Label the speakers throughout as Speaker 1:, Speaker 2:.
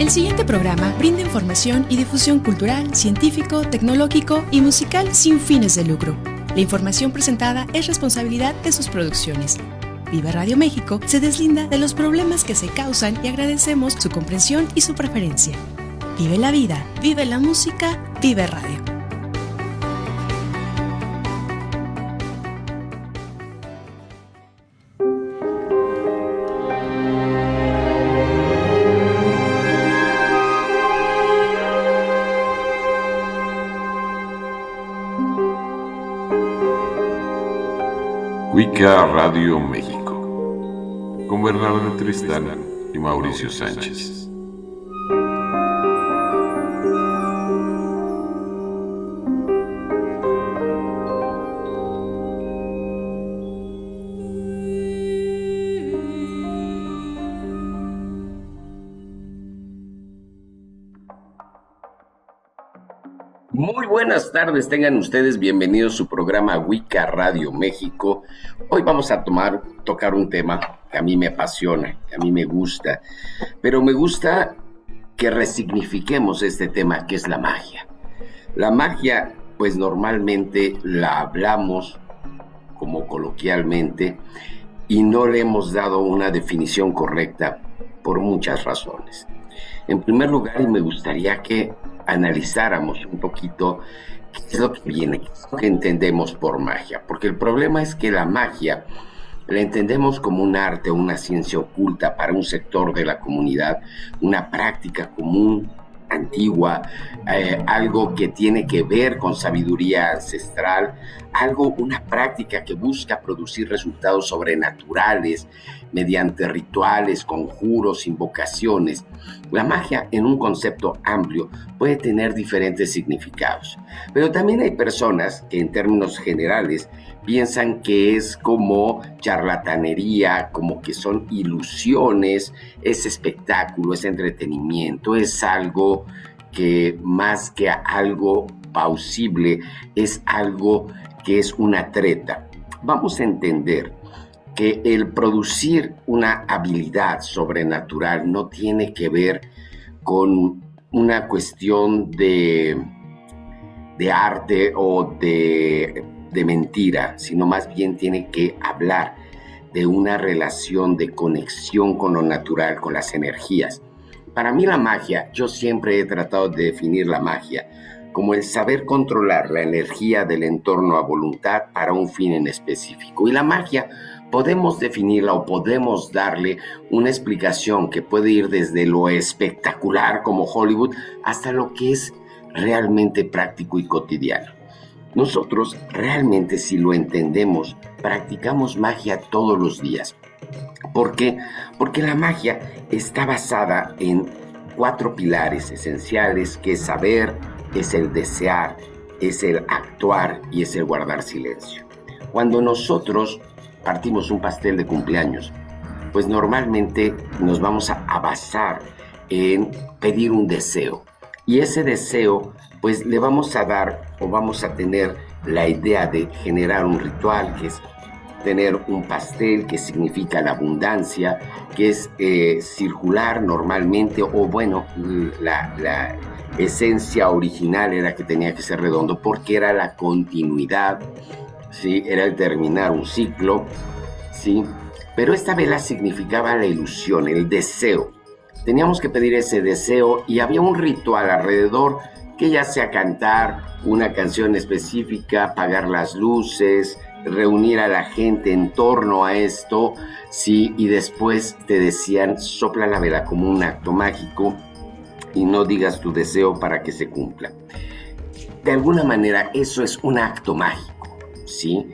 Speaker 1: El siguiente programa brinda información y difusión cultural, científico, tecnológico y musical sin fines de lucro. La información presentada es responsabilidad de sus producciones. Vive Radio México se deslinda de los problemas que se causan y agradecemos su comprensión y su preferencia. Vive la vida, vive la música, vive radio.
Speaker 2: Wicca Radio México, con Bernardo Tristán y Mauricio Sánchez.
Speaker 3: Muy buenas tardes, tengan ustedes bienvenidos a su programa Wicca Radio México. Hoy vamos a tocar un tema que a mí me apasiona, que a mí me gusta, pero me gusta que resignifiquemos este tema que es la magia. La magia, pues normalmente la hablamos como coloquialmente y no le hemos dado una definición correcta por muchas razones. En primer lugar, me gustaría que analizáramos un poquito qué es lo que viene, qué es lo que entendemos por magia, porque el problema es que la magia la entendemos como un arte o una ciencia oculta para un sector de la comunidad, una práctica común, antigua, algo que tiene que ver con sabiduría ancestral, una práctica que busca producir resultados sobrenaturales mediante rituales, conjuros, invocaciones. La magia, en un concepto amplio, puede tener diferentes significados, pero también hay personas que en términos generales piensan que es como charlatanería, como que son ilusiones, es espectáculo, es entretenimiento, es algo que más que algo plausible, es algo que es una treta. Vamos a entender que el producir una habilidad sobrenatural no tiene que ver con una cuestión de arte o de mentira, sino más bien tiene que hablar de una relación de conexión con lo natural, con las energías. Para mí la magia, yo siempre he tratado de definir la magia como el saber controlar la energía del entorno a voluntad para un fin en específico. Y la magia podemos definirla o podemos darle una explicación que puede ir desde lo espectacular como Hollywood hasta lo que es realmente práctico y cotidiano. Nosotros realmente, si lo entendemos, practicamos magia todos los días. ¿Por qué? Porque la magia está basada en 4 pilares esenciales, que es saber, es el desear, es el actuar y es el guardar silencio. Cuando nosotros partimos un pastel de cumpleaños, pues normalmente nos vamos a basar en pedir un deseo. Y ese deseo, pues le vamos a dar o vamos a tener la idea de generar un ritual, que es tener un pastel, que significa la abundancia, que es circular normalmente, o bueno, la esencia original era que tenía que ser redondo, porque era la continuidad, ¿sí? Era el terminar un ciclo, ¿sí? Pero esta vela significaba la ilusión, el deseo. Teníamos que pedir ese deseo y había un ritual alrededor, que ya sea cantar una canción específica, apagar las luces, reunir a la gente en torno a esto, ¿sí? Y después te decían, sopla la vela como un acto mágico y no digas tu deseo para que se cumpla. De alguna manera eso es un acto mágico, ¿sí?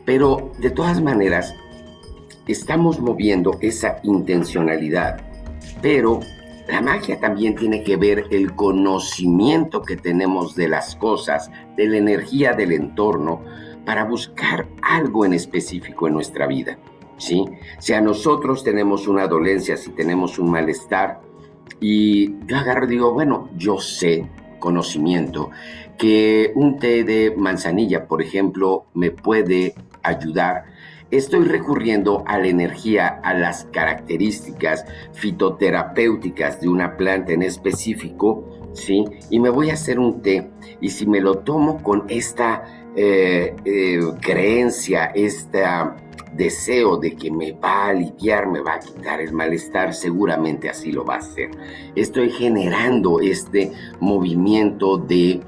Speaker 3: Pero de todas maneras estamos moviendo esa intencionalidad, pero la magia también tiene que ver el conocimiento que tenemos de las cosas, de la energía del entorno, para buscar algo en específico en nuestra vida, ¿sí? Si a nosotros tenemos una dolencia, si tenemos un malestar, y yo agarro y digo, bueno, yo sé, conocimiento, que un té de manzanilla, por ejemplo, me puede ayudar estoy recurriendo a la energía, a las características fitoterapéuticas de una planta en específico, ¿sí? Y me voy a hacer un té, y si me lo tomo con esta creencia, este deseo de que me va a aliviar, me va a quitar el malestar, seguramente así lo va a hacer. Estoy generando este movimiento de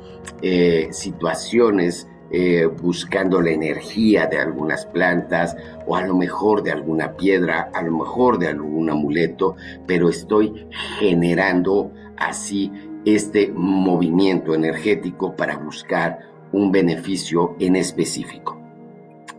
Speaker 3: situaciones, buscando la energía de algunas plantas, o a lo mejor de alguna piedra, a lo mejor de algún amuleto, pero estoy generando así este movimiento energético para buscar un beneficio en específico.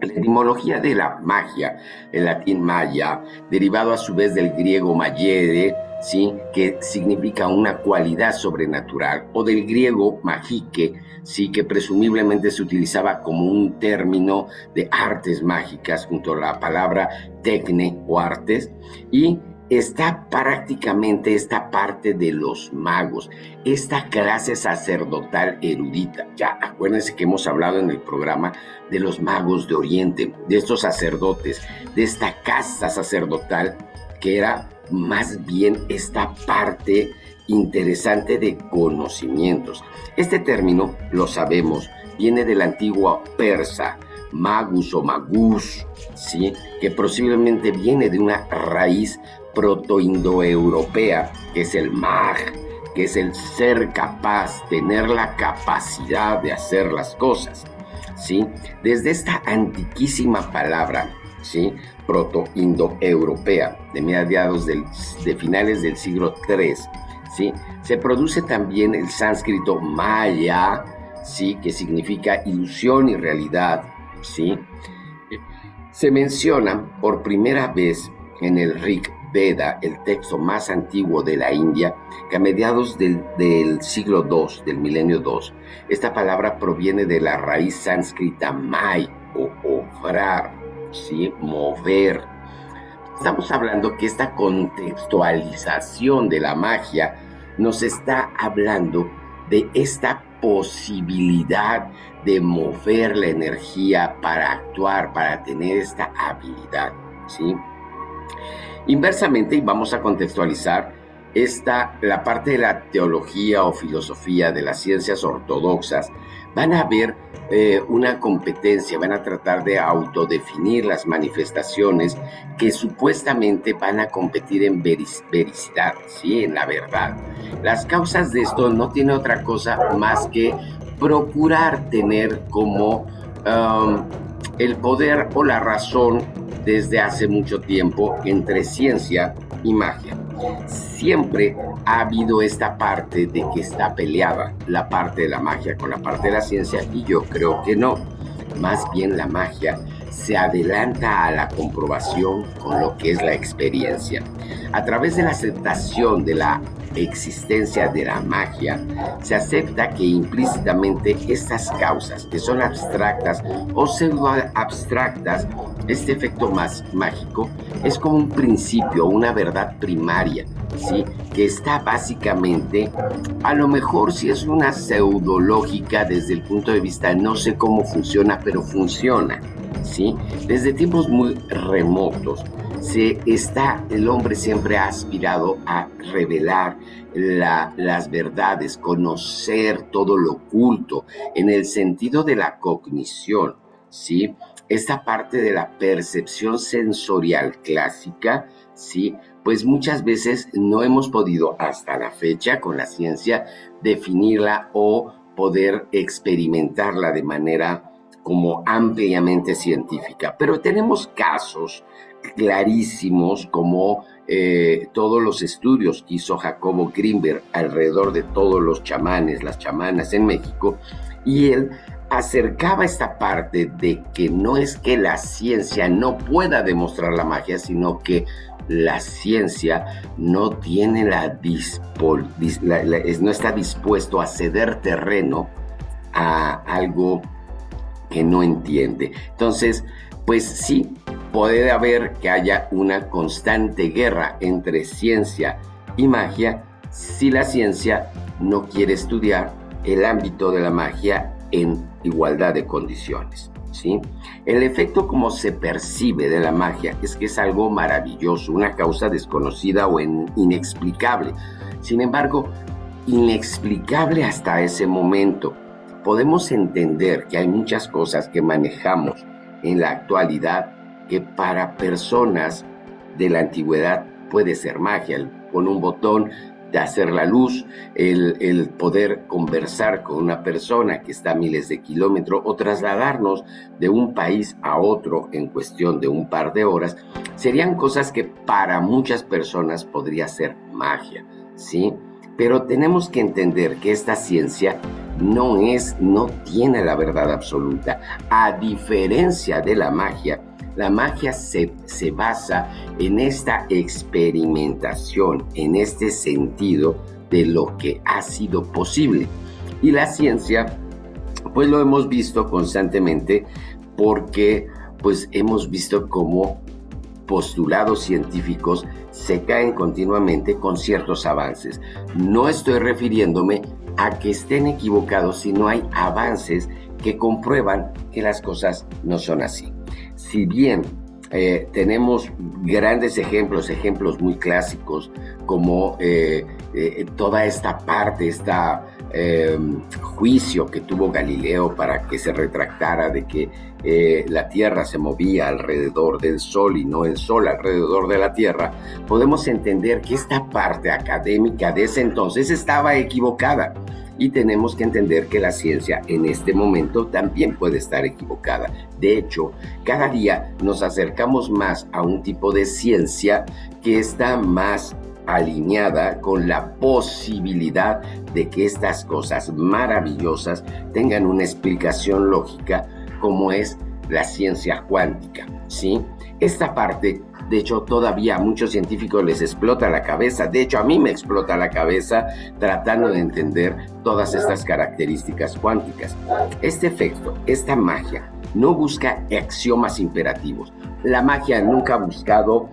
Speaker 3: La etimología de la magia, el latín maya, derivado a su vez del griego magere, ¿sí?, que significa una cualidad sobrenatural, o del griego magique, sí, que presumiblemente se utilizaba como un término de artes mágicas junto a la palabra tecne o artes, y está prácticamente esta parte de los magos, esta clase sacerdotal erudita. Ya acuérdense que hemos hablado en el programa de los magos de Oriente, de estos sacerdotes, de esta casta sacerdotal que era más bien esta parte interesante de conocimientos. Este término, lo sabemos, viene del antiguo persa, magus o magus, ¿sí?, que posiblemente viene de una raíz protoindoeuropea, que es el mag, que es el ser capaz, tener la capacidad de hacer las cosas, ¿sí? Desde esta antiquísima palabra, ¿sí?, protoindoeuropea, de mediados de finales del siglo III, ¿sí?, se produce también el sánscrito maya, ¿sí?, que significa ilusión y realidad, ¿sí? Se menciona por primera vez en el Rig Veda, el texto más antiguo de la India, que a mediados del siglo II, del milenio II, esta palabra proviene de la raíz sánscrita mai, o obrar, ¿sí?, mover. Estamos hablando que esta contextualización de la magia nos está hablando de esta posibilidad de mover la energía para actuar, para tener esta habilidad, ¿sí? Inversamente, y vamos a contextualizar, la parte de la teología o filosofía de las ciencias ortodoxas, van a ver una competencia, van a tratar de autodefinir las manifestaciones que supuestamente van a competir en vericidad, ¿sí?, en la verdad. Las causas de esto no tienen otra cosa más que procurar tener como el poder o la razón desde hace mucho tiempo entre ciencia y magia. Siempre ha habido esta parte de que está peleada la parte de la magia con la parte de la ciencia, y yo creo que no. Más bien la magia se adelanta a la comprobación con lo que es la experiencia. A través de la aceptación de la existencia de la magia, se acepta que implícitamente estas causas, que son abstractas o pseudo-abstractas, este efecto más mágico es como un principio, una verdad primaria, ¿sí?, que está básicamente, a lo mejor si es una pseudológica desde el punto de vista, no sé cómo funciona, pero funciona, ¿sí? Desde tiempos muy remotos, el hombre siempre ha aspirado a revelar las verdades, conocer todo lo oculto, en el sentido de la cognición, ¿sí? Esta parte de la percepción sensorial clásica, ¿sí?, pues muchas veces no hemos podido hasta la fecha con la ciencia definirla o poder experimentarla de manera como ampliamente científica. Pero tenemos casos clarísimos como todos los estudios que hizo Jacobo Grinberg alrededor de todos los chamanes, las chamanas en México, y él acercaba esta parte de que no es que la ciencia no pueda demostrar la magia, sino que la ciencia no tiene no está dispuesto a ceder terreno a algo que no entiende. Entonces, pues sí, puede haber que haya una constante guerra entre ciencia y magia si la ciencia no quiere estudiar el ámbito de la magia en igualdad de condiciones. ¿sí? El efecto como se percibe de la magia es que es algo maravilloso, una causa desconocida o inexplicable. Sin embargo, inexplicable hasta ese momento. Podemos entender que hay muchas cosas que manejamos en la actualidad que para personas de la antigüedad puede ser magia. Con un botón de hacer la luz, el poder conversar con una persona que está a miles de kilómetros o trasladarnos de un país a otro en cuestión de un par de horas, serían cosas que para muchas personas podría ser magia, ¿sí? Pero tenemos que entender que esta ciencia no tiene la verdad absoluta. A diferencia de la magia se basa en esta experimentación, en este sentido de lo que ha sido posible. Y la ciencia, pues lo hemos visto constantemente porque pues hemos visto cómo postulados científicos se caen continuamente con ciertos avances. No estoy refiriéndome a que estén equivocados, sino hay avances que comprueban que las cosas no son así. Si bien tenemos grandes ejemplos muy clásicos, como toda esta parte, juicio que tuvo Galileo para que se retractara de que la Tierra se movía alrededor del Sol y no el Sol alrededor de la Tierra, podemos entender que esta parte académica de ese entonces estaba equivocada. Y tenemos que entender que la ciencia en este momento también puede estar equivocada. De hecho, cada día nos acercamos más a un tipo de ciencia que está más alineada con la posibilidad de que estas cosas maravillosas tengan una explicación lógica, como es la ciencia cuántica, ¿sí? Esta parte, de hecho, todavía a muchos científicos les explota la cabeza. De hecho, a mí me explota la cabeza tratando de entender todas estas características cuánticas. Este efecto, esta magia, no busca axiomas imperativos. La magia nunca ha buscado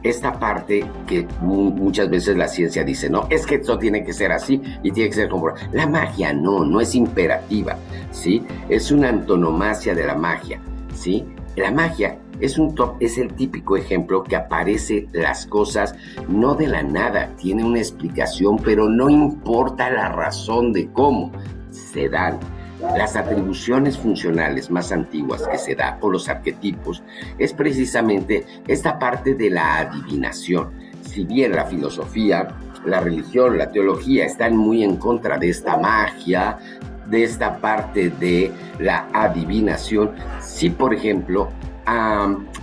Speaker 3: esta parte que muchas veces la ciencia dice, no, es que esto tiene que ser así y tiene que ser como... La magia no es imperativa, ¿sí? Es una antonomasia de la magia, ¿sí? La magia es el típico ejemplo que aparece las cosas no de la nada, tiene una explicación, pero no importa la razón de cómo se dan. Las atribuciones funcionales más antiguas que se da por los arquetipos es precisamente esta parte de la adivinación. Si bien la filosofía, la religión, la teología están muy en contra de esta magia, de esta parte de la adivinación, sí, por ejemplo,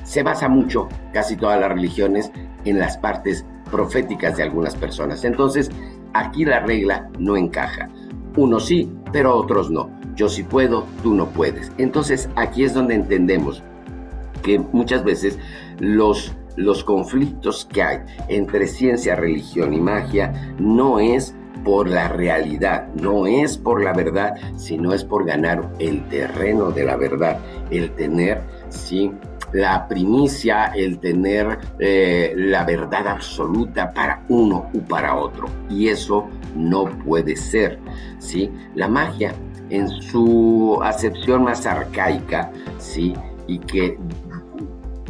Speaker 3: se basa mucho, casi todas las religiones, en las partes proféticas de algunas personas. Entonces, aquí la regla no encaja. Unos sí, pero otros no. Yo sí puedo, tú no puedes. Entonces, aquí es donde entendemos que muchas veces los conflictos que hay entre ciencia, religión y magia no es por la realidad, no es por la verdad, sino es por ganar el terreno de la verdad, el tener, sí, la primicia, el tener la verdad absoluta para uno u para otro. Y eso no puede ser, ¿sí? La magia, en su acepción más arcaica, ¿sí? Y que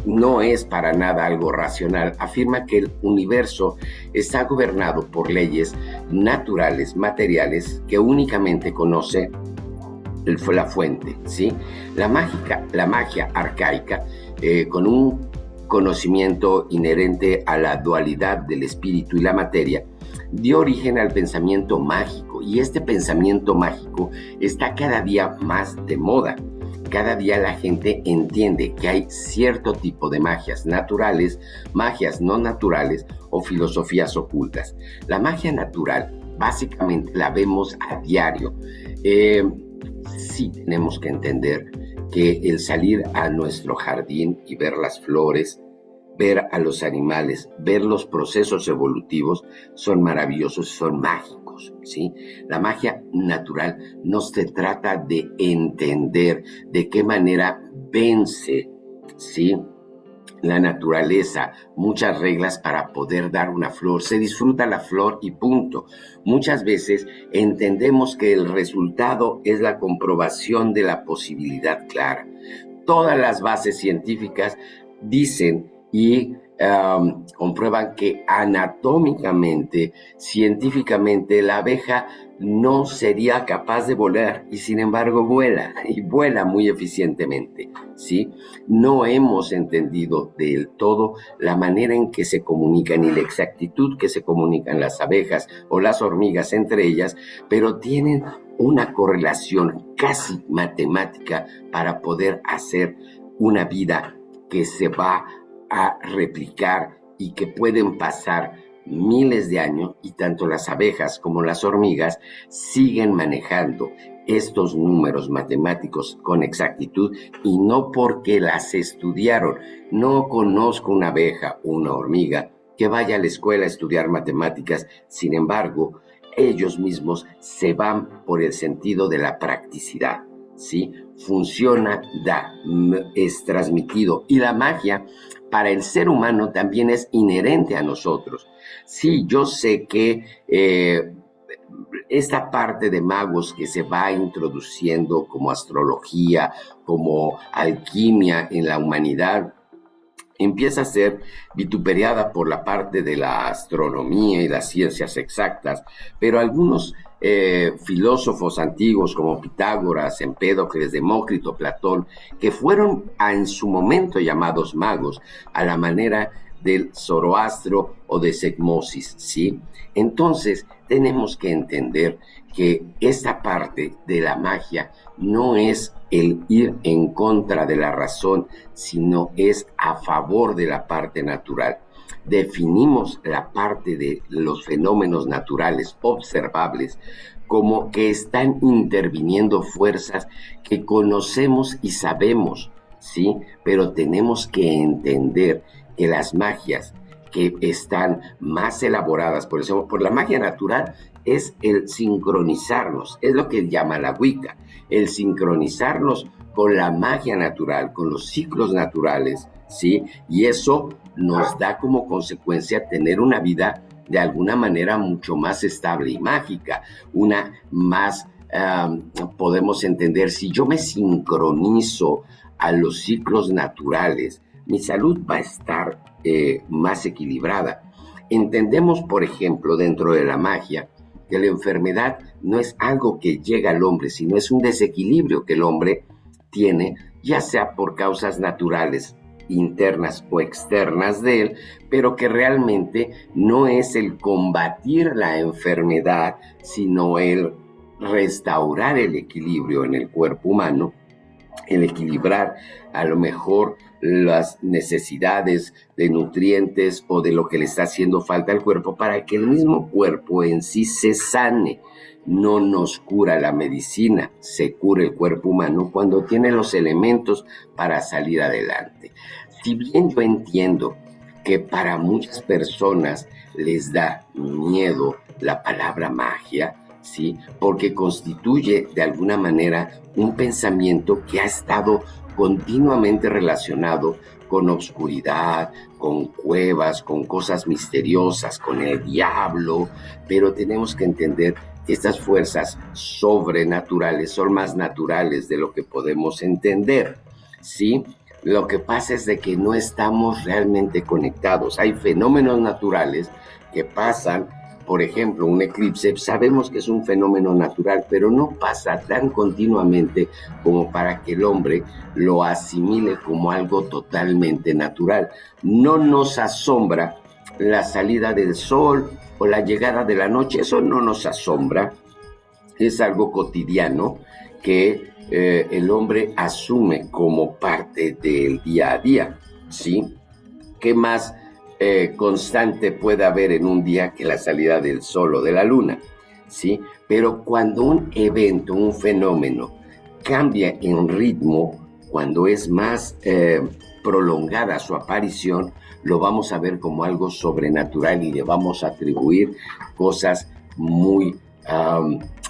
Speaker 3: no es para nada algo racional, afirma que el universo está gobernado por leyes naturales, materiales, que únicamente conoce la fuente, ¿sí? La magia arcaica, con un conocimiento inherente a la dualidad del espíritu y la materia, dio origen al pensamiento mágico, y este pensamiento mágico está cada día más de moda. Cada día la gente entiende que hay cierto tipo de magias naturales, magias no naturales o filosofías ocultas. La magia natural básicamente la vemos a diario. Sí tenemos que entender que el salir a nuestro jardín y ver las flores, ver a los animales, ver los procesos evolutivos son maravillosos, son mágicos, ¿sí? La magia natural no se trata de entender de qué manera vence, ¿sí?, la naturaleza muchas reglas para poder dar una flor. Se disfruta la flor y punto. Muchas veces entendemos que el resultado es la comprobación de la posibilidad clara. Todas las bases científicas dicen y comprueban que anatómicamente, científicamente, la abeja no sería capaz de volar y sin embargo vuela, y vuela muy eficientemente, ¿sí? No hemos entendido del todo la manera en que se comunican y la exactitud que se comunican las abejas o las hormigas entre ellas, pero tienen una correlación casi matemática para poder hacer una vida que se va a replicar y que pueden pasar miles de años, y tanto las abejas como las hormigas siguen manejando estos números matemáticos con exactitud, y no porque las estudiaron. No conozco una abeja o una hormiga que vaya a la escuela a estudiar matemáticas. Sin embargo, ellos mismos se van por el sentido de la practicidad, ¿sí? Funciona, es transmitido. Y la magia para el ser humano también es inherente a nosotros. Sí, yo sé que esta parte de magos que se va introduciendo como astrología, como alquimia en la humanidad, empieza a ser vituperiada por la parte de la astronomía y las ciencias exactas, pero algunos filósofos antiguos como Pitágoras, Empédocles, Demócrito, Platón, que fueron en su momento llamados magos, a la manera del Zoroastro o de Secmosis, ¿sí? Entonces tenemos que entender que esta parte de la magia no es el ir en contra de la razón, sino es a favor de la parte natural. Definimos la parte de los fenómenos naturales observables como que están interviniendo fuerzas que conocemos y sabemos, ¿sí? Pero tenemos que entender que las magias que están más elaboradas, por ejemplo, por la magia natural, es el sincronizarnos, es lo que llama la Wicca, el sincronizarnos con la magia natural, con los ciclos naturales, ¿sí? Y eso nos da como consecuencia tener una vida de alguna manera mucho más estable y mágica, una más, podemos entender, si yo me sincronizo a los ciclos naturales, mi salud va a estar más equilibrada. Entendemos, por ejemplo, dentro de la magia, que la enfermedad no es algo que llega al hombre, sino es un desequilibrio que el hombre tiene, ya sea por causas naturales, internas o externas de él, pero que realmente no es el combatir la enfermedad, sino el restaurar el equilibrio en el cuerpo humano, el equilibrar a lo mejor las necesidades de nutrientes o de lo que le está haciendo falta al cuerpo para que el mismo cuerpo en sí se sane. No nos cura la medicina, se cura el cuerpo humano cuando tiene los elementos para salir adelante. Si bien yo entiendo que para muchas personas les da miedo la palabra magia, ¿sí? Porque constituye de alguna manera un pensamiento que ha estado continuamente relacionado con obscuridad, con cuevas, con cosas misteriosas, con el diablo, pero tenemos que entender que estas fuerzas sobrenaturales son más naturales de lo que podemos entender, ¿sí? Lo que pasa es de que no estamos realmente conectados. Hay fenómenos naturales que pasan. Por ejemplo, un eclipse, sabemos que es un fenómeno natural, pero no pasa tan continuamente como para que el hombre lo asimile como algo totalmente natural. No nos asombra la salida del sol o la llegada de la noche, eso no nos asombra, es algo cotidiano que el hombre asume como parte del día a día, ¿sí? ¿Qué más constante puede haber en un día que la salida del sol o de la luna? ¿Sí? Pero cuando un evento, un fenómeno cambia en ritmo, cuando es más prolongada su aparición, lo vamos a ver como algo sobrenatural y le vamos a atribuir cosas muy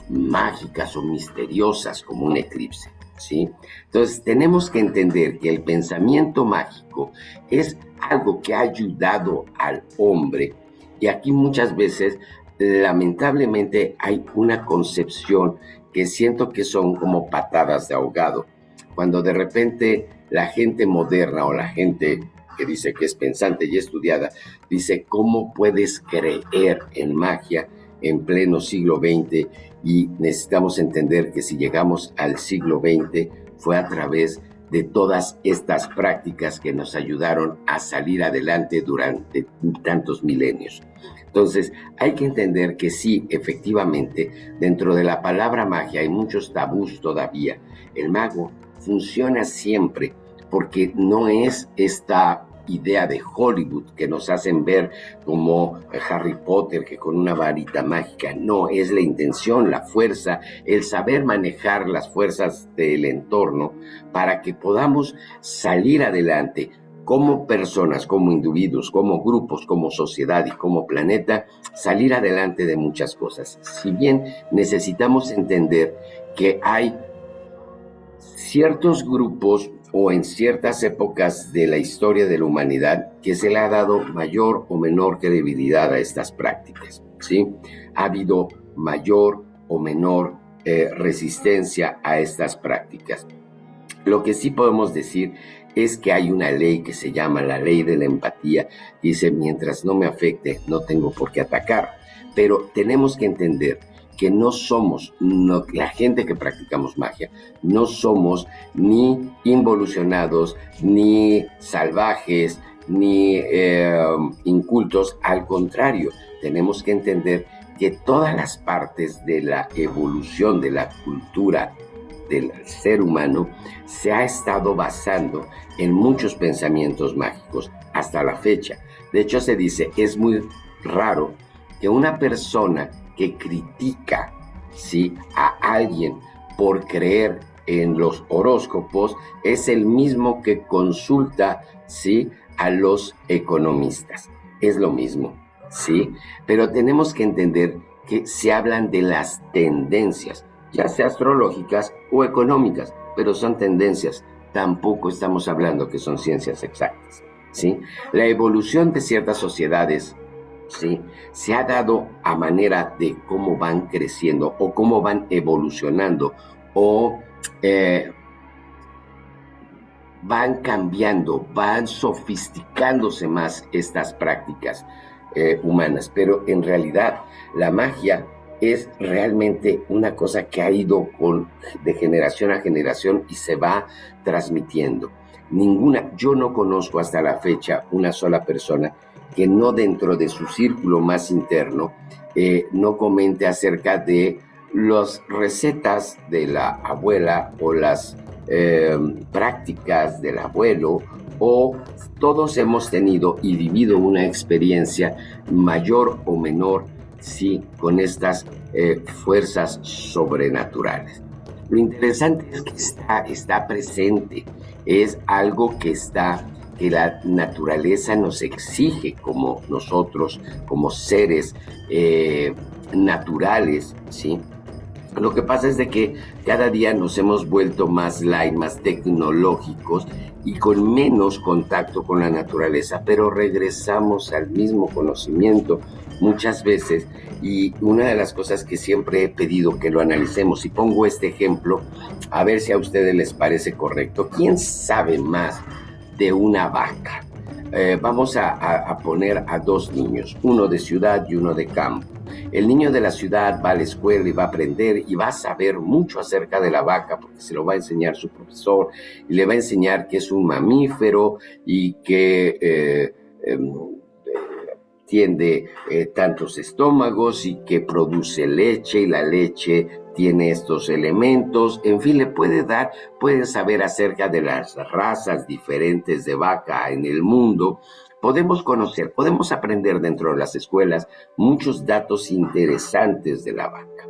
Speaker 3: mágicas o misteriosas como un eclipse. ¿sí? Entonces tenemos que entender que el pensamiento mágico es algo que ha ayudado al hombre, y aquí muchas veces lamentablemente hay una concepción que siento que son como patadas de ahogado, cuando de repente la gente moderna o la gente que dice que es pensante y estudiada, dice, ¿cómo puedes creer en magia en pleno siglo XX? Y necesitamos entender que si llegamos al siglo XX fue a través de todas estas prácticas que nos ayudaron a salir adelante durante tantos milenios. Entonces, hay que entender que sí, efectivamente, dentro de la palabra magia hay muchos tabús todavía. El mago funciona siempre porque no es esta idea de Hollywood que nos hacen ver como Harry Potter, que con una varita mágica. No, es la intención, la fuerza, el saber manejar las fuerzas del entorno para que podamos salir adelante como personas, como individuos, como grupos, como sociedad y como planeta, salir adelante de muchas cosas. Si bien necesitamos entender que hay ciertos grupos o en ciertas épocas de la historia de la humanidad que se le ha dado mayor o menor credibilidad a estas prácticas, ¿sí? Ha habido mayor o menor resistencia a estas prácticas. Lo que sí podemos decir es que hay una ley que se llama la ley de la empatía. Dice, mientras no me afecte, no tengo por qué atacar. Pero tenemos que entender que no somos, la gente que practicamos magia, no somos ni involucionados, ni salvajes, ni incultos. Al contrario, tenemos que entender que todas las partes de la evolución de la cultura del ser humano se ha estado basando en muchos pensamientos mágicos hasta la fecha. De hecho, se dice, es muy raro que una persona que critica, ¿sí?, a alguien por creer en los horóscopos es el mismo que consulta, ¿sí?, a los economistas. Es lo mismo, ¿sí? Pero tenemos que entender que se hablan de las tendencias, ya sea astrológicas o económicas, pero son tendencias. Tampoco estamos hablando que son ciencias exactas, ¿sí? La evolución de ciertas sociedades, ¿sí?, se ha dado a manera de cómo van creciendo o cómo van evolucionando o van cambiando, van sofisticándose más estas prácticas humanas. Pero en realidad la magia es realmente una cosa que ha ido de generación a generación y se va transmitiendo. Yo no conozco hasta la fecha una sola persona que no dentro de su círculo más interno no comente acerca de las recetas de la abuela o las prácticas del abuelo, o todos hemos tenido y vivido una experiencia mayor o menor, sí, con estas fuerzas sobrenaturales. Lo interesante es que está presente, es algo que la naturaleza nos exige como nosotros, como seres naturales, ¿sí? Lo que pasa es de que cada día nos hemos vuelto más light, más tecnológicos y con menos contacto con la naturaleza, pero regresamos al mismo conocimiento muchas veces. Y una de las cosas que siempre he pedido que lo analicemos, y pongo este ejemplo, a ver si a ustedes les parece correcto. ¿Quién sabe más de una vaca? Vamos a poner a dos niños, uno de ciudad y uno de campo. El niño de la ciudad va a la escuela y va a aprender y va a saber mucho acerca de la vaca porque se lo va a enseñar su profesor y le va a enseñar que es un mamífero y que tiene tantos estómagos y que produce leche, y la leche tiene estos elementos. En fin, puede saber acerca de las razas diferentes de vaca en el mundo. Podemos aprender dentro de las escuelas muchos datos interesantes de la vaca.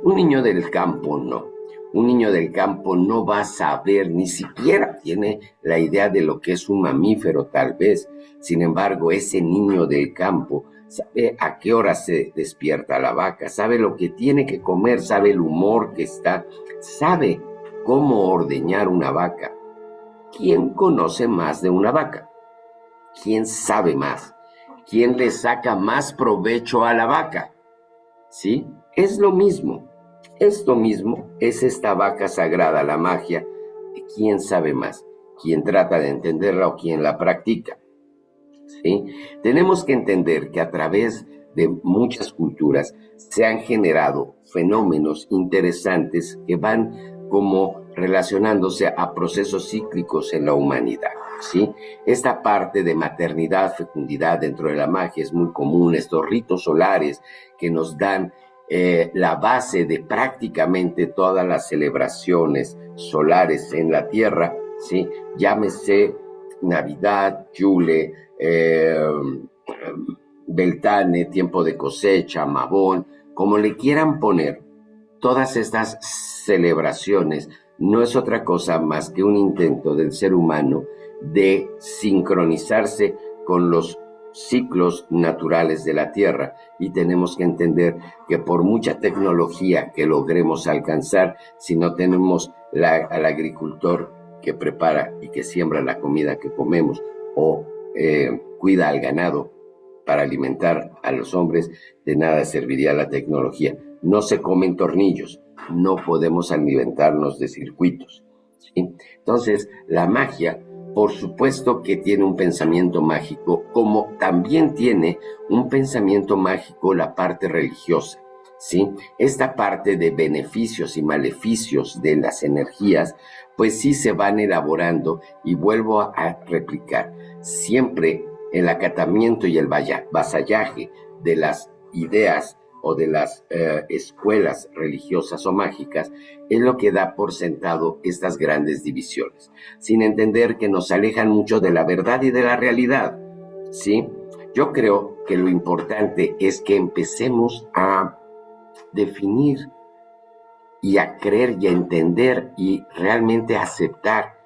Speaker 3: Un niño del campo no. Un niño del campo no va a saber, ni siquiera tiene la idea de lo que es un mamífero tal vez. Sin embargo, ese niño del campo sabe a qué hora se despierta la vaca, sabe lo que tiene que comer, sabe el humor que está, sabe cómo ordeñar una vaca. ¿Quién conoce más de una vaca? ¿Quién sabe más? ¿Quién le saca más provecho a la vaca? ¿Sí? Es lo mismo. Esto mismo es esta vaca sagrada, la magia. ¿Quién sabe más? ¿Quién trata de entenderla o quién la practica? ¿Sí? Tenemos que entender que a través de muchas culturas se han generado fenómenos interesantes que van como relacionándose a procesos cíclicos en la humanidad, ¿sí? Esta parte de maternidad, fecundidad dentro de la magia es muy común, estos ritos solares que nos dan la base de prácticamente todas las celebraciones solares en la Tierra, ¿sí? Llámese Navidad, Yule, Beltane, tiempo de cosecha, Mabón, como le quieran poner. Todas estas celebraciones no es otra cosa más que un intento del ser humano de sincronizarse con los ciclos naturales de la Tierra, y tenemos que entender que por mucha tecnología que logremos alcanzar, si no tenemos al agricultor que prepara y que siembra la comida que comemos o cuida al ganado para alimentar a los hombres, de nada serviría la tecnología. No se comen tornillos, no podemos alimentarnos de circuitos, ¿sí? Entonces, la magia, por supuesto que tiene un pensamiento mágico, como también tiene un pensamiento mágico la parte religiosa, ¿sí? Esta parte de beneficios y maleficios de las energías, pues sí se van elaborando, y vuelvo a replicar, siempre el acatamiento y el vasallaje de las ideas o de las escuelas religiosas o mágicas es lo que da por sentado estas grandes divisiones, sin entender que nos alejan mucho de la verdad y de la realidad, ¿sí? Yo creo que lo importante es que empecemos a definir y a creer y a entender y realmente a aceptar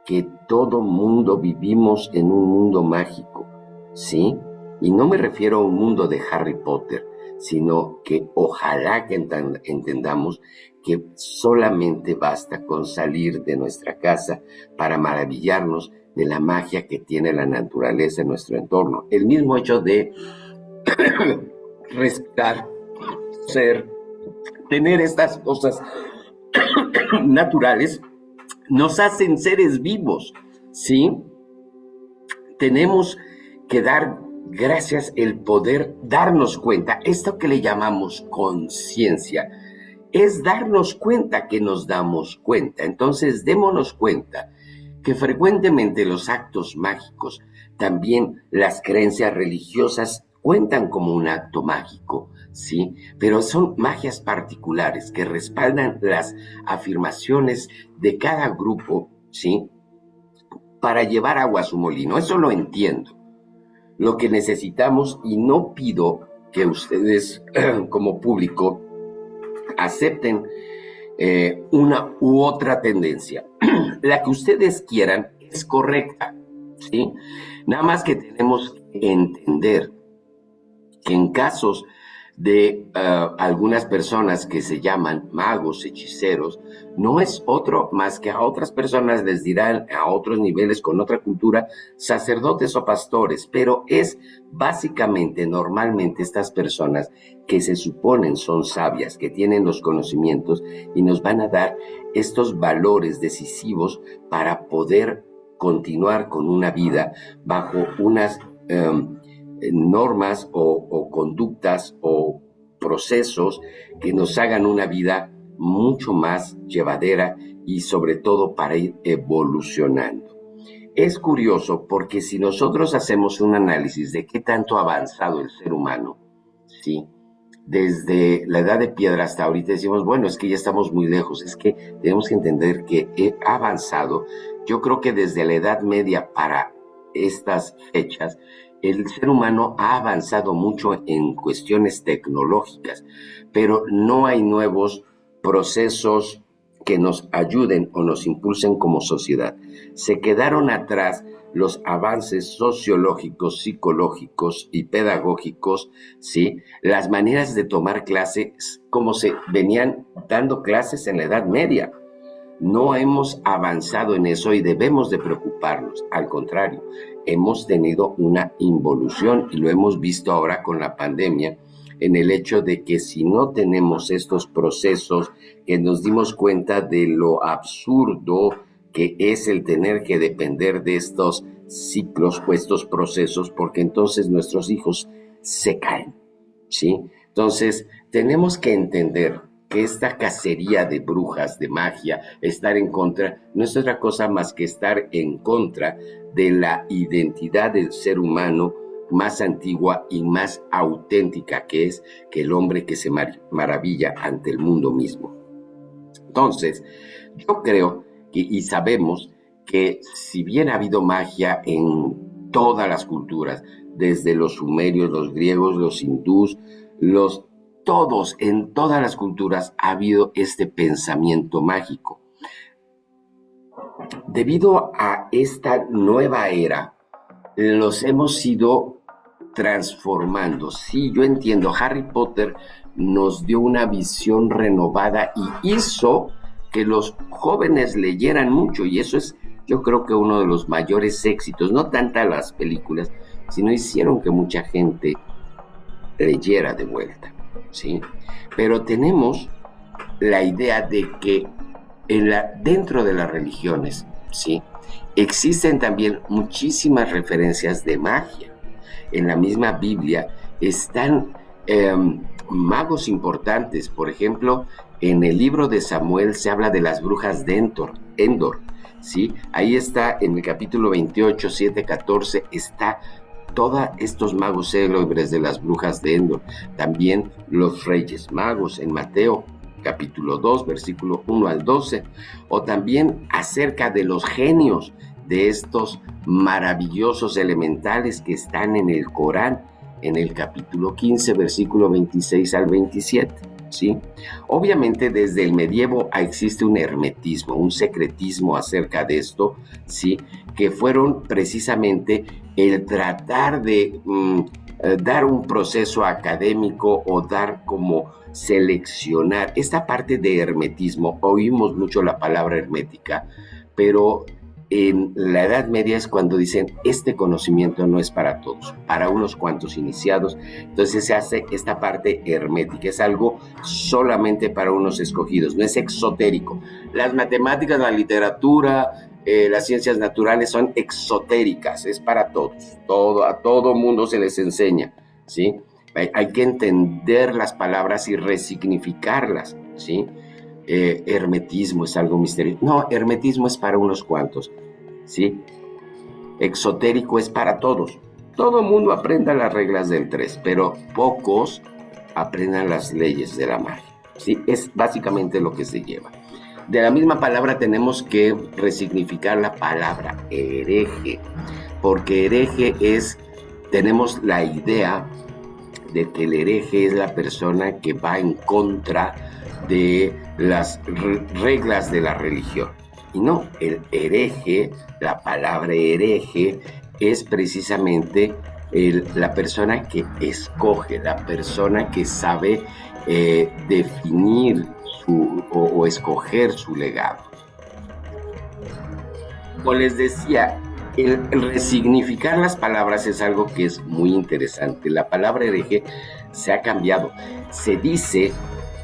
Speaker 3: que todo mundo vivimos en un mundo mágico, ¿sí? Y no me refiero a un mundo de Harry Potter, sino que ojalá que entendamos que solamente basta con salir de nuestra casa para maravillarnos de la magia que tiene la naturaleza en nuestro entorno. El mismo hecho de respirar, tener estas cosas naturales, nos hacen seres vivos, ¿sí? Tenemos que dar gracias el poder darnos cuenta. Esto que le llamamos conciencia es darnos cuenta que nos damos cuenta. Entonces, démonos cuenta que frecuentemente los actos mágicos, también las creencias religiosas, cuentan como un acto mágico, ¿sí? Pero son magias particulares que respaldan las afirmaciones de cada grupo, ¿sí? Para llevar agua a su molino. Eso lo entiendo. Lo que necesitamos, y no pido que ustedes como público acepten una u otra tendencia. La que ustedes quieran es correcta, ¿sí? Nada más que tenemos que entender que en casos de algunas personas que se llaman magos, hechiceros, no es otro más que a otras personas les dirán a otros niveles, con otra cultura, sacerdotes o pastores, pero es básicamente, normalmente, estas personas que se suponen son sabias, que tienen los conocimientos y nos van a dar estos valores decisivos para poder continuar con una vida bajo unas normas o conductas o procesos que nos hagan una vida mucho más llevadera y sobre todo para ir evolucionando. Es curioso porque si nosotros hacemos un análisis de qué tanto ha avanzado el ser humano, ¿sí? Desde la edad de piedra hasta ahorita decimos, bueno, es que ya estamos muy lejos, es que tenemos que entender que ha avanzado. Yo creo que desde la Edad Media para estas fechas, el ser humano ha avanzado mucho en cuestiones tecnológicas, pero no hay nuevos procesos que nos ayuden o nos impulsen como sociedad. Se quedaron atrás los avances sociológicos, psicológicos y pedagógicos, ¿sí? Las maneras de tomar clases como se venían dando clases en la Edad Media. No hemos avanzado en eso y debemos de preocuparnos. Al contrario, hemos tenido una involución y lo hemos visto ahora con la pandemia, en el hecho de que si no tenemos estos procesos, que nos dimos cuenta de lo absurdo que es el tener que depender de estos ciclos o estos procesos, porque entonces nuestros hijos se caen, ¿sí? Entonces, tenemos que entender que esta cacería de brujas, de magia, estar en contra, no es otra cosa más que estar en contra de la identidad del ser humano más antigua y más auténtica, que es que el hombre que se maravilla ante el mundo mismo. Entonces, yo creo que, y sabemos que si bien ha habido magia en todas las culturas, desde los sumerios, los griegos, los hindús, todos, en todas las culturas ha habido este pensamiento mágico. Debido a esta nueva era, los hemos ido transformando. Sí, yo entiendo, Harry Potter nos dio una visión renovada y hizo que los jóvenes leyeran mucho, y eso es, yo creo que uno de los mayores éxitos, no tanto las películas, sino hicieron que mucha gente leyera de vuelta, ¿sí? Pero tenemos la idea de que dentro de las religiones, ¿sí?, existen también muchísimas referencias de magia. En la misma Biblia están magos importantes. Por ejemplo, en el libro de Samuel se habla de las brujas de Endor, ¿sí? Ahí está, en el capítulo 28, 7, 14, está todos estos magos célebres de las brujas de Endor. También los reyes magos en Mateo, capítulo 2, versículo 1 al 12. O también acerca de los genios, de estos maravillosos elementales que están en el Corán, en el capítulo 15, versículo 26 al 27, ¿sí? Obviamente desde el medievo existe un hermetismo, un secretismo acerca de esto, ¿sí?, que fueron precisamente el tratar de dar un proceso académico o dar como seleccionar esta parte de hermetismo. Oímos mucho la palabra hermética, pero en la Edad Media es cuando dicen, este conocimiento no es para todos, para unos cuantos iniciados. Entonces se hace esta parte hermética, es algo solamente para unos escogidos, no es exotérico. Las matemáticas, la literatura, las ciencias naturales son exotéricas, es para todos, a todo mundo se les enseña, ¿sí? Hay que entender las palabras y resignificarlas, ¿sí? Hermetismo es algo misterioso. No, hermetismo es para unos cuantos, ¿sí? Exotérico es para todos. Todo el mundo aprenda las reglas del 3, pero pocos aprendan las leyes de la magia, ¿sí? Es básicamente lo que se lleva. De la misma palabra tenemos que resignificar la palabra hereje, porque hereje tenemos la idea de que el hereje es la persona que va en contra de las reglas de la religión. Y no, el hereje, la palabra hereje, es precisamente la persona que escoge, la persona que sabe definir o escoger su legado. Como les decía, el resignificar las palabras es algo que es muy interesante. La palabra hereje se ha cambiado. Se dice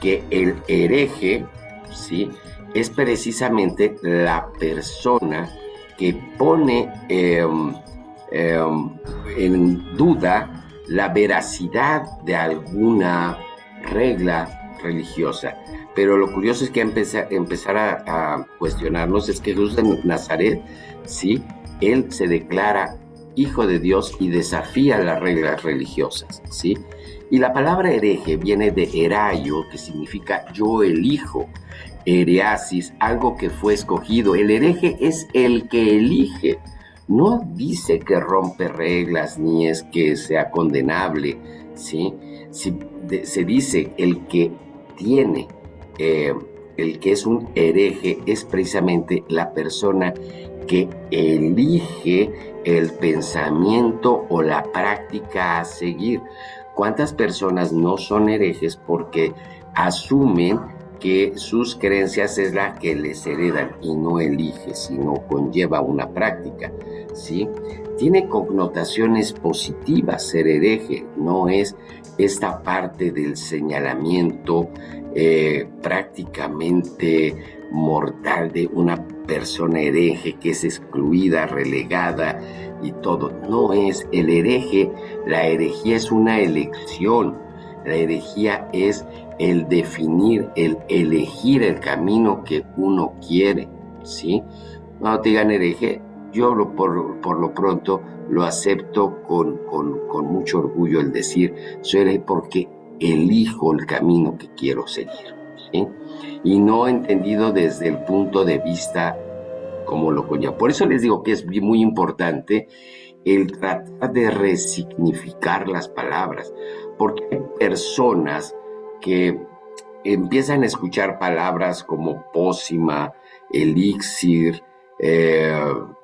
Speaker 3: que el hereje, ¿sí?, es precisamente la persona que pone en duda la veracidad de alguna regla religiosa. Pero lo curioso es que empezar a cuestionarnos es que Jesús de Nazaret, ¿sí?, él se declara hijo de Dios y desafía las reglas religiosas, ¿sí? Y la palabra hereje viene de heraio, que significa yo elijo. Hereasis, algo que fue escogido. El hereje es el que elige. No dice que rompe reglas ni es que sea condenable, ¿sí? Se dice el que tiene, el que es un hereje es precisamente la persona que elige el pensamiento o la práctica a seguir. ¿Cuántas personas no son herejes porque asumen que sus creencias es la que les heredan y no elige, sino conlleva una práctica, ¿sí? Tiene connotaciones positivas ser hereje, no es esta parte del señalamiento prácticamente mortal de una persona hereje que es excluida, relegada y todo. No es el hereje, la herejía es una elección, la herejía es el definir, el elegir el camino que uno quiere, ¿sí? Cuando te digan hereje, yo por lo pronto lo acepto con mucho orgullo el decir, soy hereje porque elijo el camino que quiero seguir, ¿sí? Y no entendido desde el punto de vista como lo conlleva. Por eso les digo que es muy importante el tratar de resignificar las palabras, porque hay personas que empiezan a escuchar palabras como pócima, elixir,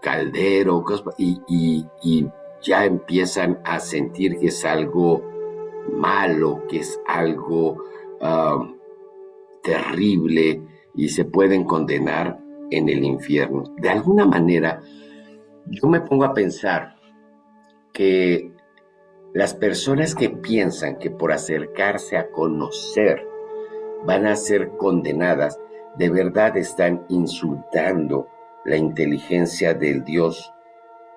Speaker 3: caldero, y ya empiezan a sentir que es algo malo, que es algo terrible y se pueden condenar en el infierno. De alguna manera, yo me pongo a pensar que las personas que piensan que por acercarse a conocer van a ser condenadas, de verdad están insultando la inteligencia del Dios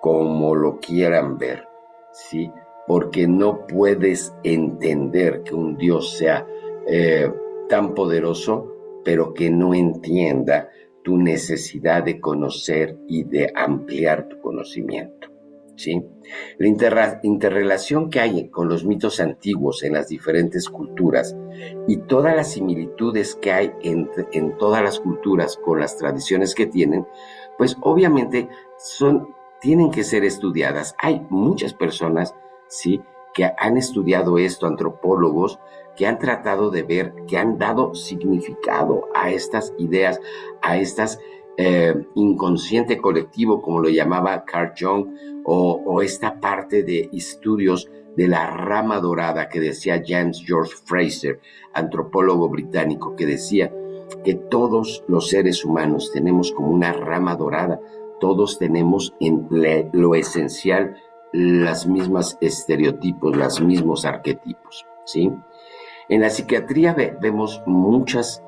Speaker 3: como lo quieran ver, ¿sí? Porque no puedes entender que un Dios sea tan poderoso, pero que no entienda tu necesidad de conocer y de ampliar tu conocimiento, ¿sí? La interrelación que hay con los mitos antiguos en las diferentes culturas y todas las similitudes que hay en todas las culturas con las tradiciones que tienen, pues obviamente tienen que ser estudiadas. Hay muchas personas, ¿sí?, que han estudiado esto, antropólogos, que han tratado de ver, que han dado significado a estas ideas, a estas inconsciente colectivo, como lo llamaba Carl Jung, o esta parte de estudios de la rama dorada que decía James George Fraser, antropólogo británico, que decía que todos los seres humanos tenemos como una rama dorada, todos tenemos en lo esencial las mismas estereotipos, los mismos arquetipos, ¿sí? En la psiquiatría vemos muchos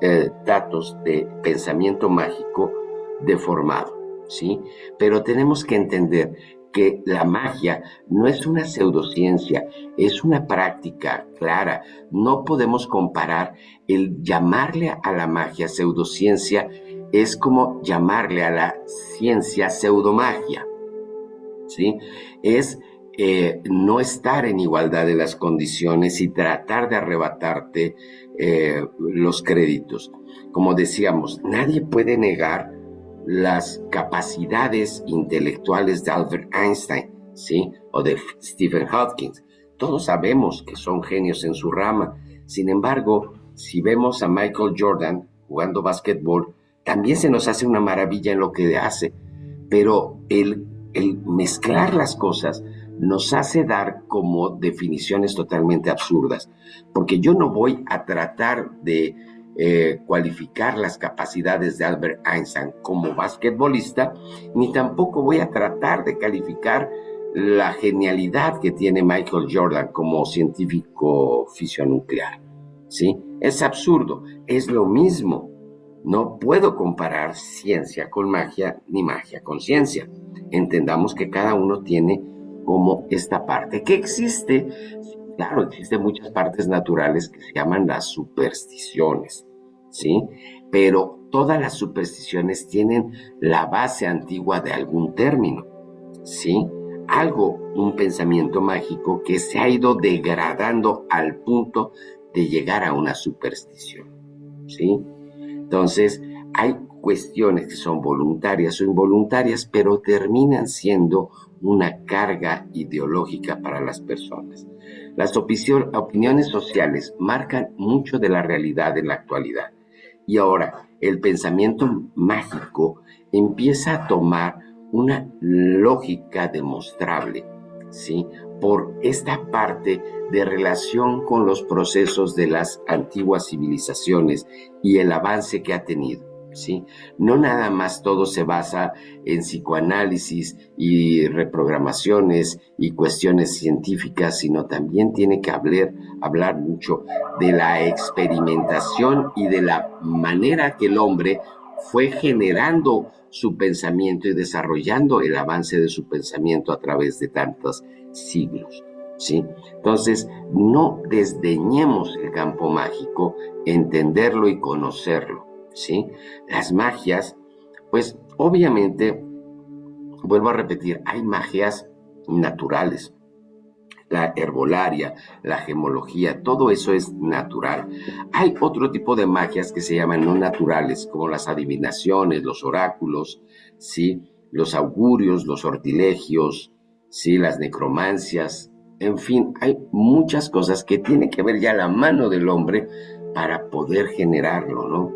Speaker 3: datos de pensamiento mágico deformado, ¿sí? Pero tenemos que entender que la magia no es una pseudociencia, es una práctica clara. No podemos comparar el llamarle a la magia pseudociencia, es como llamarle a la ciencia pseudomagia, ¿sí? Es no estar en igualdad de las condiciones y tratar de arrebatarte los créditos. Como decíamos, nadie puede negar las capacidades intelectuales de Albert Einstein, ¿sí?, o de Stephen Hawking. Todos sabemos que son genios en su rama. Sin embargo, si vemos a Michael Jordan jugando básquetbol, también se nos hace una maravilla en lo que hace. Pero el mezclar las cosas nos hace dar como definiciones totalmente absurdas, porque yo no voy a tratar de cualificar las capacidades de Albert Einstein como basquetbolista, ni tampoco voy a tratar de calificar la genialidad que tiene Michael Jordan como científico fisionuclear, ¿sí? Es absurdo, es lo mismo. No puedo comparar ciencia con magia, ni magia con ciencia. Entendamos que cada uno tiene como esta parte que existe. Claro, existen muchas partes naturales que se llaman las supersticiones, ¿sí? Pero todas las supersticiones tienen la base antigua de algún término, ¿sí? Un pensamiento mágico que se ha ido degradando al punto de llegar a una superstición, ¿sí? Entonces, hay cuestiones que son voluntarias o involuntarias, pero terminan siendo una carga ideológica para las personas. Las opiniones sociales marcan mucho de la realidad en la actualidad. Y ahora, el pensamiento mágico empieza a tomar una lógica demostrable, ¿sí? por esta parte de relación con los procesos de las antiguas civilizaciones y el avance que ha tenido, ¿sí? No nada más todo se basa en psicoanálisis y reprogramaciones y cuestiones científicas, sino también tiene que hablar mucho de la experimentación y de la manera que el hombre fue generando su pensamiento y desarrollando el avance de su pensamiento a través de tantos siglos, ¿sí? Entonces, no desdeñemos el campo mágico, entenderlo y conocerlo, ¿sí? Las magias, pues obviamente, vuelvo a repetir, hay magias naturales. La herbolaria, la gemología, todo eso es natural. Hay otro tipo de magias que se llaman no naturales, como las adivinaciones, los oráculos, ¿sí? Los augurios, los sortilegios, ¿sí? Las necromancias, en fin, hay muchas cosas que tienen que ver ya la mano del hombre para poder generarlo, ¿no?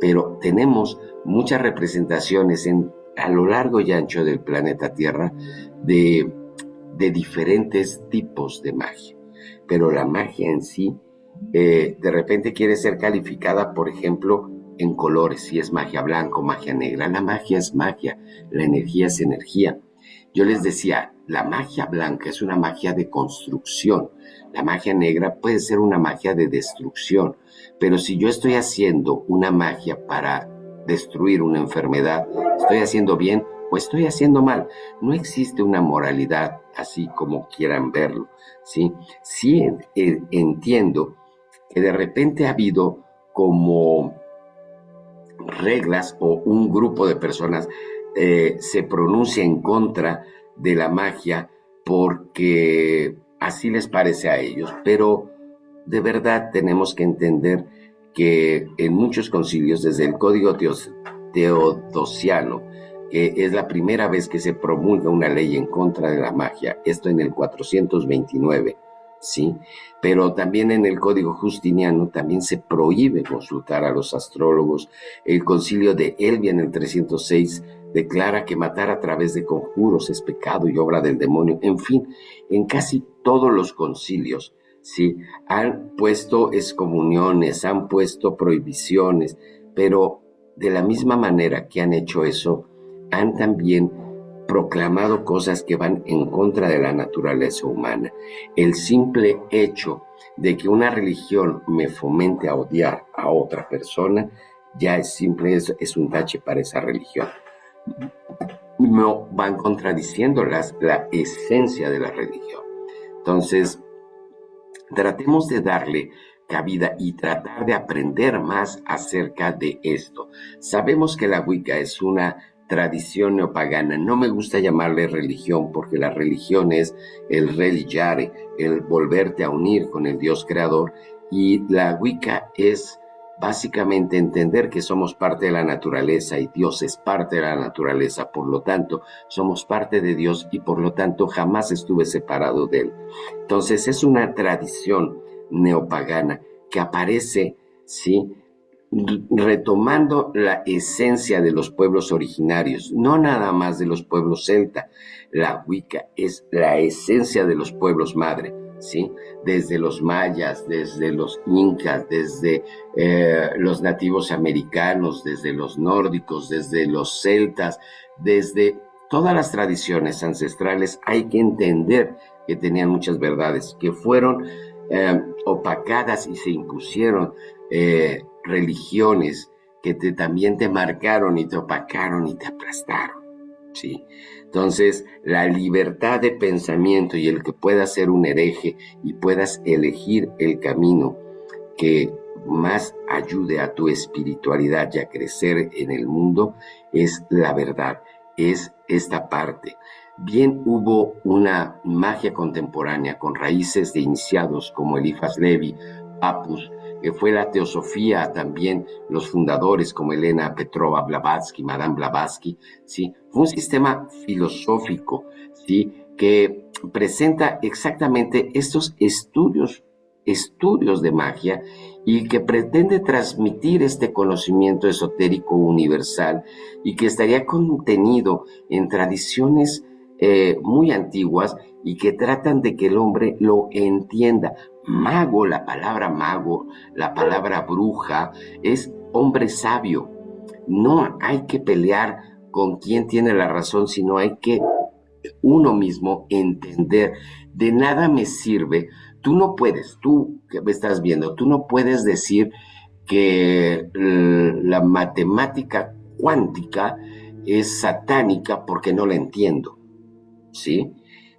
Speaker 3: Pero tenemos muchas representaciones a lo largo y ancho del planeta Tierra de diferentes tipos de magia, pero la magia en sí de repente quiere ser calificada, por ejemplo, en colores, si es magia blanca o magia negra. La magia es magia, la energía es energía. Yo les decía, la magia blanca es una magia de construcción, la magia negra puede ser una magia de destrucción, pero si yo estoy haciendo una magia para destruir una enfermedad, ¿estoy haciendo bien o estoy haciendo mal? No existe una moralidad así como quieran verlo, ¿sí? Sí entiendo que de repente ha habido como reglas o un grupo de personas se pronuncia en contra de la magia porque así les parece a ellos, pero de verdad tenemos que entender que en muchos concilios, desde el Código Teodosiano, que es la primera vez que se promulga una ley en contra de la magia, esto en el 429, ¿sí? Pero también en el Código Justiniano también se prohíbe consultar a los astrólogos. El concilio de Elvia en el 306 declara que matar a través de conjuros es pecado y obra del demonio. En fin, en casi todos los concilios, ¿sí? Han puesto excomuniones, han puesto prohibiciones, pero de la misma manera que han hecho eso, han también proclamado cosas que van en contra de la naturaleza humana. El simple hecho de que una religión me fomente a odiar a otra persona, ya es un tache para esa religión. No van contradiciendo la esencia de la religión. Entonces, tratemos de darle cabida y tratar de aprender más acerca de esto. Sabemos que la Wicca es una tradición neopagana. No me gusta llamarle religión porque la religión es el religiare, el volverte a unir con el Dios creador, y la Wicca es básicamente entender que somos parte de la naturaleza y Dios es parte de la naturaleza, por lo tanto somos parte de Dios y por lo tanto jamás estuve separado de él. Entonces es una tradición neopagana que aparece, ¿sí?, retomando la esencia de los pueblos originarios, no nada más de los pueblos celta. La Wicca es la esencia de los pueblos madre, ¿sí? Desde los mayas, desde los incas, desde los nativos americanos, desde los nórdicos, desde los celtas, desde todas las tradiciones ancestrales. Hay que entender que tenían muchas verdades, que fueron opacadas y se impusieron religiones que también te marcaron y te opacaron y te aplastaron, ¿sí? Entonces, la libertad de pensamiento y el que puedas ser un hereje y puedas elegir el camino que más ayude a tu espiritualidad y a crecer en el mundo es la verdad, es esta parte. Bien, hubo una magia contemporánea con raíces de iniciados como Eliphas Levi, Papus, que fue la teosofía, también los fundadores como Elena Petrova Blavatsky, Madame Blavatsky, ¿sí? Fue un sistema filosófico, ¿sí?, que presenta exactamente estos estudios de magia y que pretende transmitir este conocimiento esotérico universal y que estaría contenido en tradiciones muy antiguas y que tratan de que el hombre lo entienda. Mago, la palabra mago, la palabra bruja, es hombre sabio. No hay que pelear con quién tiene la razón, sino hay que uno mismo entender. De nada me sirve, tú que me estás viendo, tú no puedes decir que la matemática cuántica es satánica porque no la entiendo, ¿sí?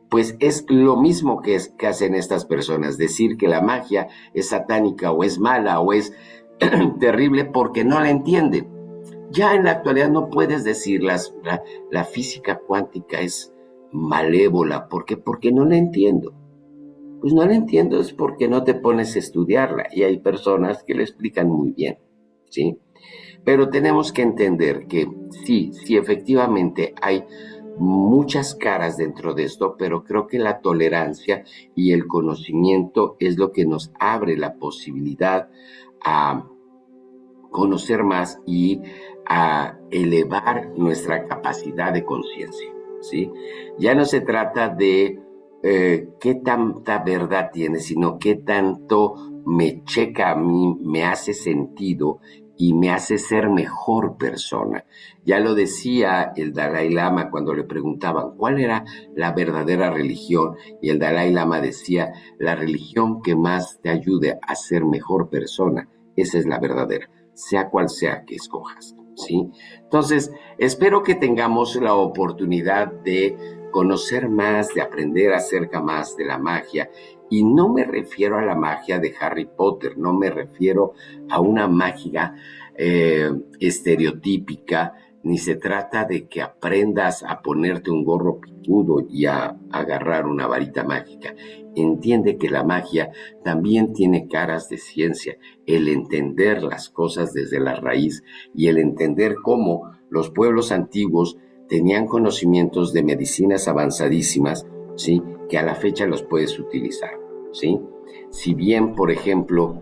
Speaker 3: Pues es lo mismo que hacen estas personas, decir que la magia es satánica o es mala o es terrible porque no la entienden. Ya en la actualidad no puedes decir la física cuántica es malévola, porque no la entiendo. Pues no la entiendo es porque no te pones a estudiarla, y hay personas que la explican muy bien, ¿sí? Pero tenemos que entender que sí, efectivamente hay muchas caras dentro de esto, pero creo que la tolerancia y el conocimiento es lo que nos abre la posibilidad a conocer más y a elevar nuestra capacidad de conciencia, ¿sí? Ya no se trata de qué tanta verdad tiene, sino qué tanto me checa a mí, me hace sentido y me hace ser mejor persona. Ya lo decía el Dalai Lama cuando le preguntaban cuál era la verdadera religión, y el Dalai Lama decía, la religión que más te ayude a ser mejor persona, esa es la verdadera, sea cual sea que escojas, ¿sí? Entonces, espero que tengamos la oportunidad de conocer más, de aprender acerca más de la magia. Y no me refiero a la magia de Harry Potter, no me refiero a una magia estereotípica, ni se trata de que aprendas a ponerte un gorro picudo y a agarrar una varita mágica. Entiende que la magia también tiene caras de ciencia, el entender las cosas desde la raíz y el entender cómo los pueblos antiguos tenían conocimientos de medicinas avanzadísimas, ¿sí?, que a la fecha los puedes utilizar, ¿sí? Si bien, por ejemplo,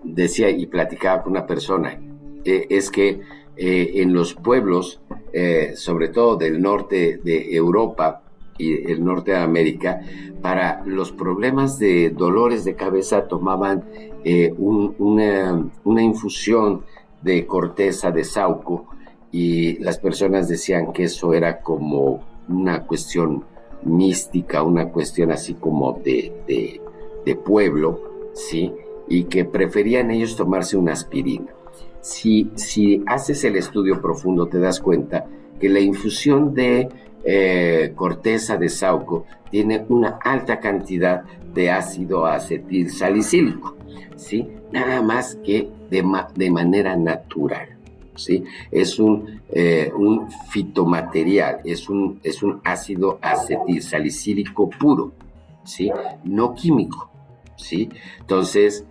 Speaker 3: decía y platicaba con una persona, es que en los pueblos, sobre todo del norte de Europa y el norte de América, para los problemas de dolores de cabeza tomaban una infusión de corteza de saúco, y las personas decían que eso era como una cuestión mística, una cuestión así como de pueblo, ¿sí? Y que preferían ellos tomarse una aspirina. Si haces el estudio profundo, te das cuenta que la infusión de corteza de saúco tiene una alta cantidad de ácido acetil salicílico, ¿sí? Nada más que de manera natural, ¿sí? Es un fitomaterial, es un ácido acetil salicílico puro, ¿sí? No químico, ¿sí? Entonces,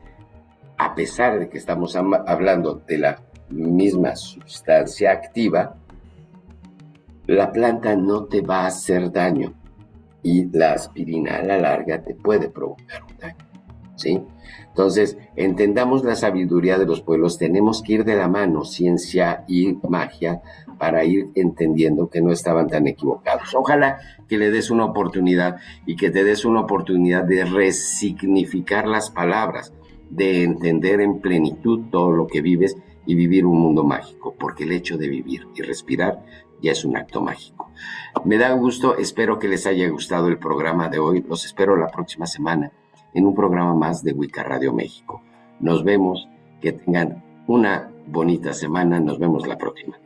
Speaker 3: a pesar de que estamos hablando de la misma sustancia activa, la planta no te va a hacer daño, y la aspirina a la larga te puede provocar un daño, ¿sí? Entonces, entendamos la sabiduría de los pueblos. Tenemos que ir de la mano, ciencia y magia, para ir entendiendo que no estaban tan equivocados. Ojalá que le des una oportunidad y que te des una oportunidad de resignificar las palabras, de entender en plenitud todo lo que vives y vivir un mundo mágico, porque el hecho de vivir y respirar ya es un acto mágico. Me da gusto, espero que les haya gustado el programa de hoy. Los espero la próxima semana en un programa más de Wicca Radio México. Nos vemos, que tengan una bonita semana, nos vemos la próxima.